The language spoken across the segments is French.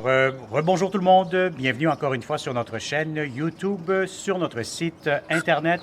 Rebonjour tout le monde, bienvenue encore une fois sur notre chaîne YouTube, sur notre site Internet,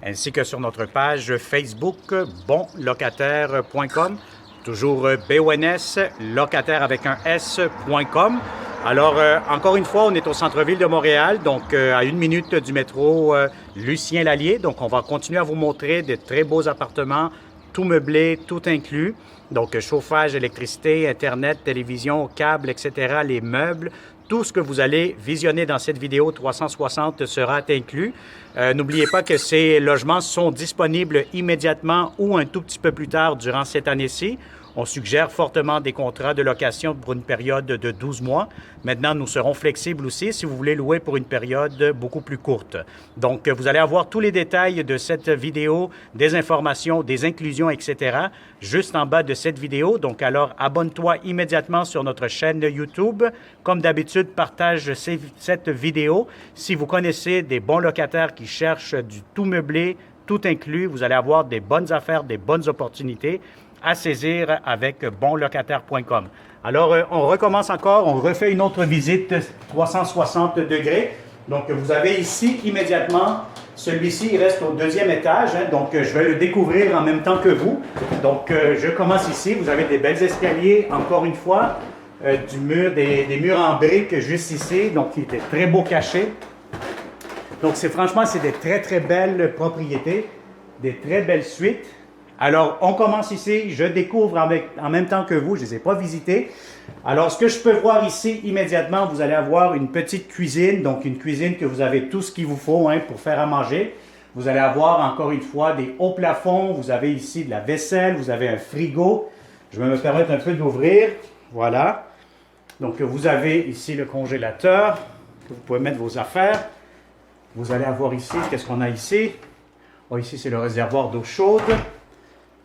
ainsi que sur notre page Facebook bonlocataire.com, toujours BONS, locataire avec un S.com. Alors, encore une fois, on est au centre-ville de Montréal, donc à 1 minute du métro Lucien-Lallier. Donc, on va continuer à vous montrer de très beaux appartements, tout meublé, tout inclus. Donc, chauffage, électricité, Internet, télévision, câble, etc., les meubles, tout ce que vous allez visionner dans cette vidéo 360 sera inclus. N'oubliez pas que ces logements sont disponibles immédiatement ou un tout petit peu plus tard durant cette année-ci. On suggère fortement des contrats de location pour une période de 12 mois. Maintenant, nous serons flexibles aussi si vous voulez louer pour une période beaucoup plus courte. Donc, vous allez avoir tous les détails de cette vidéo, des informations, des inclusions, etc. juste en bas de cette vidéo. Donc, alors, abonne-toi immédiatement sur notre chaîne YouTube. Comme d'habitude, partage cette vidéo. Si vous connaissez des bons locataires qui cherchent du tout meublé, tout inclus, vous allez avoir des bonnes affaires, des bonnes opportunités à saisir avec bonlocataire.com. Alors, on recommence encore, on refait une autre visite 360 degrés. Donc, vous avez ici immédiatement, celui-ci, il reste au 2e étage, hein, donc je vais le découvrir en même temps que vous. Donc, je commence ici, vous avez des belles escaliers, encore une fois, des murs en briques juste ici, donc il était très beau caché. Donc, franchement, c'est des très, très belles propriétés, des très belles suites. Alors, on commence ici, je découvre en même temps que vous, je ne les ai pas visités. Alors, ce que je peux voir ici immédiatement, vous allez avoir une petite cuisine, donc une cuisine que vous avez tout ce qu'il vous faut hein, pour faire à manger. Vous allez avoir encore une fois des hauts plafonds, vous avez ici de la vaisselle, vous avez un frigo. Je vais me permettre un peu d'ouvrir, voilà. Donc, vous avez ici le congélateur, que vous pouvez mettre vos affaires. Vous allez avoir ici, qu'est-ce qu'on a ici? Oh, ici, c'est le réservoir d'eau chaude.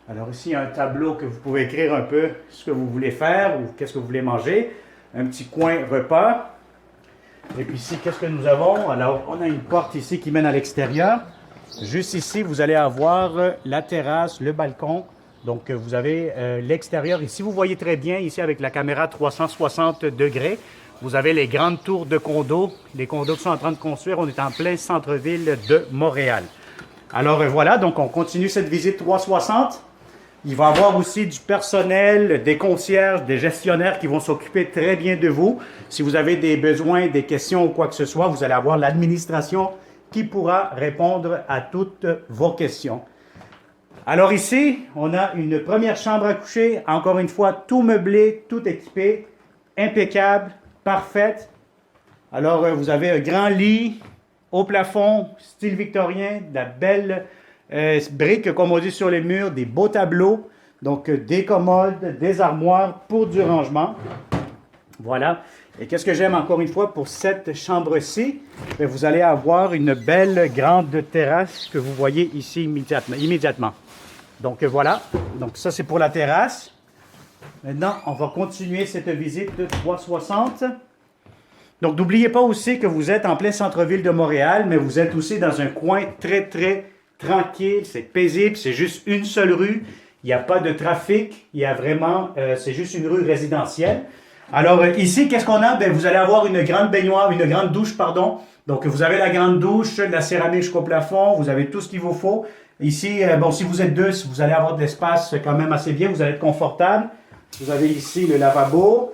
Alors ici, il y a un tableau que vous pouvez écrire un peu ce que vous voulez faire ou qu'est-ce que vous voulez manger. Un petit coin repas. Et puis ici, qu'est-ce que nous avons? Alors, on a une porte ici qui mène à l'extérieur. Juste ici, vous allez avoir la terrasse, le balcon. Donc, vous avez l'extérieur. Ici, vous voyez très bien, ici avec la caméra 360 degrés, vous avez les grandes tours de condos. Les condos qui sont en train de construire. On est en plein centre-ville de Montréal. Alors voilà, donc on continue cette visite 360. Il va y avoir aussi du personnel, des concierges, des gestionnaires qui vont s'occuper très bien de vous. Si vous avez des besoins, des questions ou quoi que ce soit, vous allez avoir l'administration qui pourra répondre à toutes vos questions. Alors ici, on a une première chambre à coucher. Encore une fois, tout meublé, tout équipé, impeccable, parfaite. Alors, vous avez un grand lit au plafond, style victorien, de la belle briques, comme on dit sur les murs, des beaux tableaux, donc des commodes, des armoires pour du rangement. Voilà. Et qu'est-ce que j'aime encore une fois pour cette chambre-ci? Vous allez avoir une belle grande terrasse que vous voyez ici immédiatement. Donc voilà. Donc ça, c'est pour la terrasse. Maintenant, on va continuer cette visite de 360. Donc, n'oubliez pas aussi que vous êtes en plein centre-ville de Montréal, mais vous êtes aussi dans un coin très, très tranquille, c'est paisible, c'est juste une seule rue, il n'y a pas de trafic, il y a vraiment, c'est juste une rue résidentielle. Alors ici, qu'est-ce qu'on a? Bien, vous allez avoir une grande baignoire, une grande douche, pardon. Donc vous avez la grande douche, la céramique jusqu'au plafond, vous avez tout ce qu'il vous faut. Ici, bon, si vous êtes deux, vous allez avoir de l'espace quand même assez bien, vous allez être confortable. Vous avez ici le lavabo,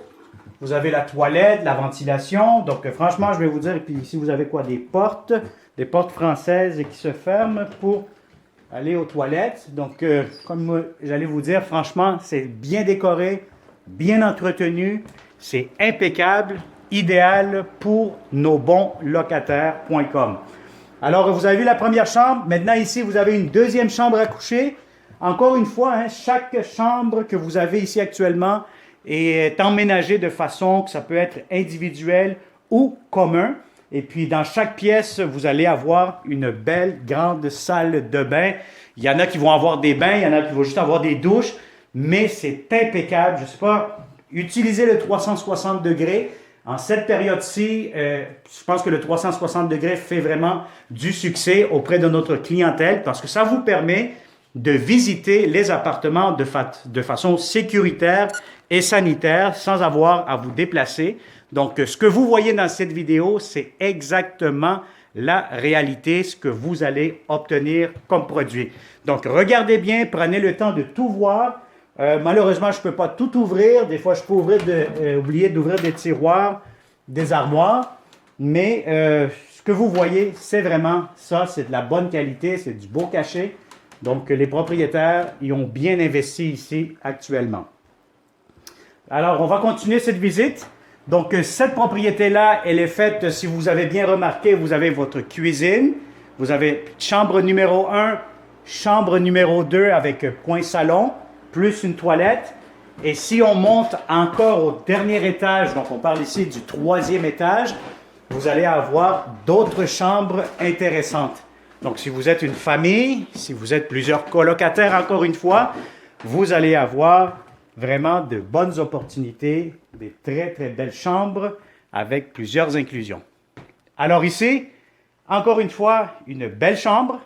vous avez la toilette, la ventilation. Donc franchement, je vais vous dire, puis ici vous avez quoi? Des portes françaises qui se ferment pour aller aux toilettes. Donc, comme j'allais vous dire, franchement, c'est bien décoré, bien entretenu, c'est impeccable, idéal pour nos bons locataires.com. Alors, vous avez vu la première chambre. Maintenant, ici, vous avez une deuxième chambre à coucher. Encore une fois, hein, chaque chambre que vous avez ici actuellement est emménagée de façon que ça peut être individuel ou commun. Et puis, dans chaque pièce, vous allez avoir une belle, grande salle de bain. Il y en a qui vont avoir des bains, il y en a qui vont juste avoir des douches, mais c'est impeccable. Je ne sais pas, utilisez le 360 degrés. En cette période-ci, je pense que le 360 degrés fait vraiment du succès auprès de notre clientèle parce que ça vous permet de visiter les appartements de façon sécuritaire et sanitaire sans avoir à vous déplacer. Donc, ce que vous voyez dans cette vidéo, c'est exactement la réalité, ce que vous allez obtenir comme produit. Donc, regardez bien, prenez le temps de tout voir. Malheureusement, je ne peux pas tout ouvrir. Des fois, je peux oublier d'ouvrir des tiroirs, des armoires. Mais ce que vous voyez, c'est vraiment ça. C'est de la bonne qualité, c'est du beau cachet. Donc, les propriétaires y ont bien investi ici actuellement. Alors, on va continuer cette visite. Donc, cette propriété-là, elle est faite, si vous avez bien remarqué, vous avez votre cuisine. Vous avez chambre numéro 1, chambre numéro 2 avec coin salon, plus une toilette. Et si on monte encore au dernier étage, donc on parle ici du 3e étage, vous allez avoir d'autres chambres intéressantes. Donc, si vous êtes une famille, si vous êtes plusieurs colocataires, encore une fois, vous allez avoir vraiment de bonnes opportunités, des très, très belles chambres avec plusieurs inclusions. Alors ici, encore une fois, une belle chambre.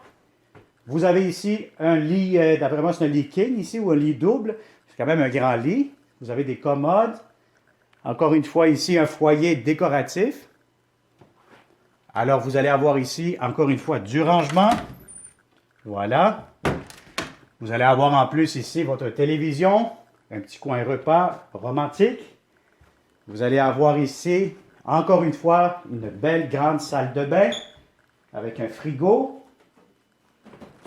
Vous avez ici un lit, d'après moi, c'est un lit king ici ou un lit double. C'est quand même un grand lit. Vous avez des commodes. Encore une fois, ici, un foyer décoratif. Alors, vous allez avoir ici, encore une fois, du rangement. Voilà. Vous allez avoir en plus ici votre télévision, un petit coin repas romantique. Vous allez avoir ici, encore une fois, une belle grande salle de bain avec un frigo.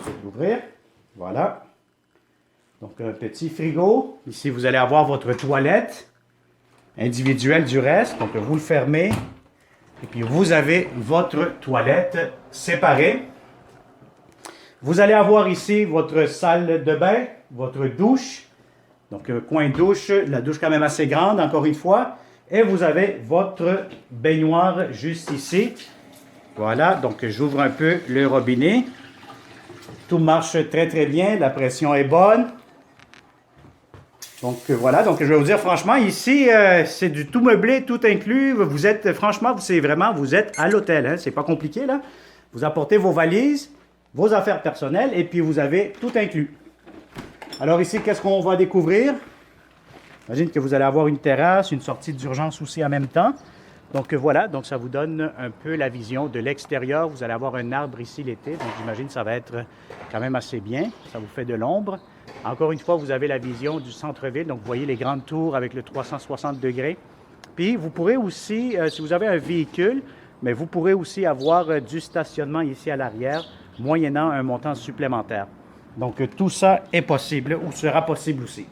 Je vais l'ouvrir. Voilà. Donc, un petit frigo. Ici, vous allez avoir votre toilette individuelle du reste. Donc, vous le fermez. Et puis, vous avez votre toilette séparée. Vous allez avoir ici votre salle de bain, votre douche. Donc, un coin douche, la douche quand même assez grande, encore une fois. Et vous avez votre baignoire juste ici. Voilà, donc j'ouvre un peu le robinet. Tout marche très, très bien. La pression est bonne. Donc, voilà. Donc, je vais vous dire, franchement, ici, c'est du tout meublé, tout inclus. Vous êtes, franchement, c'est vraiment, vous êtes à l'hôtel. Hein? C'est pas compliqué, là. Vous apportez vos valises, vos affaires personnelles, et puis vous avez tout inclus. Alors ici, qu'est-ce qu'on va découvrir? J'imagine que vous allez avoir une terrasse, une sortie d'urgence aussi en même temps. Donc voilà, donc ça vous donne un peu la vision de l'extérieur. Vous allez avoir un arbre ici l'été, donc j'imagine que ça va être quand même assez bien. Ça vous fait de l'ombre. Encore une fois, vous avez la vision du centre-ville, donc vous voyez les grandes tours avec le 360 degrés. Puis vous pourrez aussi, si vous avez un véhicule, mais vous pourrez aussi avoir du stationnement ici à l'arrière, moyennant un montant supplémentaire. Donc tout ça est possible, ou sera possible aussi.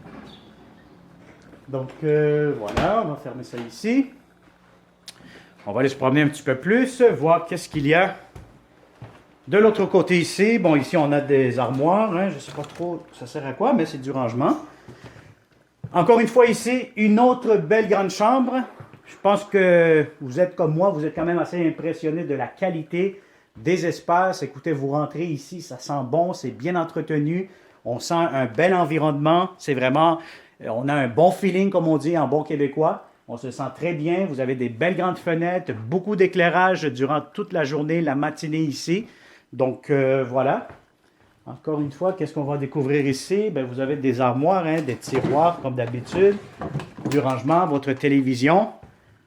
Donc voilà, on va fermer ça ici. On va aller se promener un petit peu plus, voir qu'est-ce qu'il y a de l'autre côté ici. Bon, ici on a des armoires, hein, je ne sais pas trop ça sert à quoi, mais c'est du rangement. Encore une fois ici, une autre belle grande chambre. Je pense que vous êtes comme moi, vous êtes quand même assez impressionné de la qualité des espaces. Écoutez, vous rentrez ici, ça sent bon, c'est bien entretenu. On sent un bel environnement. C'est vraiment, on a un bon feeling, comme on dit en bon québécois. On se sent très bien. Vous avez des belles grandes fenêtres, beaucoup d'éclairage durant toute la journée, la matinée ici. Donc, voilà. Encore une fois, qu'est-ce qu'on va découvrir ici? Bien, vous avez des armoires, hein, des tiroirs, comme d'habitude, du rangement, votre télévision.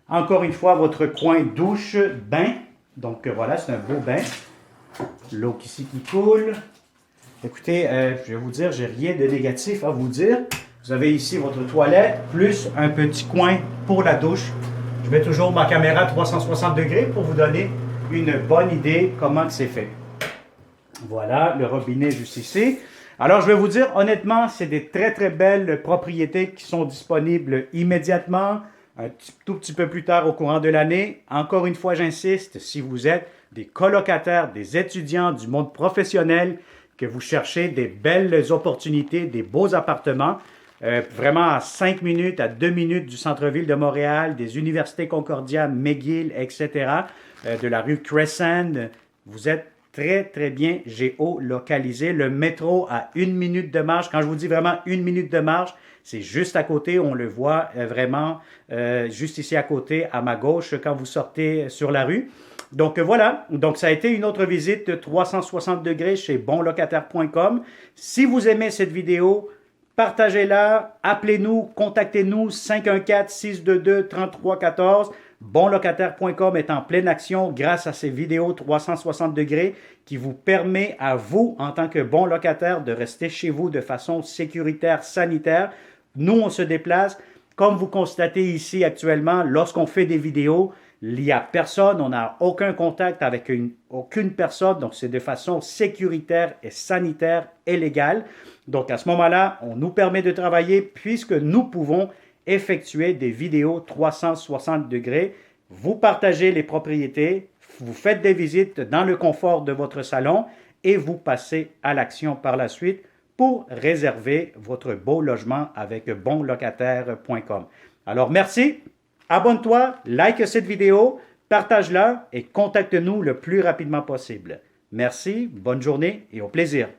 Encore une fois, votre coin douche, bain. Donc, voilà, c'est un beau bain. L'eau ici qui coule. Écoutez, je vais vous dire, j'ai rien de négatif à vous dire. Vous avez ici votre toilette, plus un petit coin pour la douche. Je mets toujours ma caméra 360 degrés pour vous donner une bonne idée comment c'est fait. Voilà, le robinet juste ici. Alors, je vais vous dire, honnêtement, c'est des très, très belles propriétés qui sont disponibles immédiatement, un tout petit peu plus tard au courant de l'année. Encore une fois, j'insiste, si vous êtes des colocataires, des étudiants du monde professionnel, que vous cherchez des belles opportunités, des beaux appartements, vraiment à 5 minutes, à 2 minutes du centre-ville de Montréal, des universités Concordia, McGill, etc., de la rue Crescent, vous êtes très, très bien géolocalisé. Le métro à 1 minute de marche. Quand je vous dis vraiment 1 minute de marche, c'est juste à côté. On le voit vraiment juste ici à côté, à ma gauche, quand vous sortez sur la rue. Donc voilà, donc ça a été une autre visite 360 degrés chez bonlocataire.com. Si vous aimez cette vidéo, partagez-la, appelez-nous, contactez-nous 514-622-3314. Bonlocataire.com est en pleine action grâce à ces vidéos 360 degrés qui vous permet à vous, en tant que bon locataire, de rester chez vous de façon sécuritaire, sanitaire. Nous, on se déplace. Comme vous constatez ici actuellement, lorsqu'on fait des vidéos, il n'y a personne, on n'a aucun contact avec aucune personne, donc c'est de façon sécuritaire et sanitaire et légale. Donc à ce moment-là, on nous permet de travailler puisque nous pouvons effectuer des vidéos 360 degrés. Vous partagez les propriétés, vous faites des visites dans le confort de votre salon et vous passez à l'action par la suite pour réserver votre beau logement avec bonlocataire.com. Alors merci, abonne-toi, like cette vidéo, partage-la et contacte-nous le plus rapidement possible. Merci, bonne journée et au plaisir.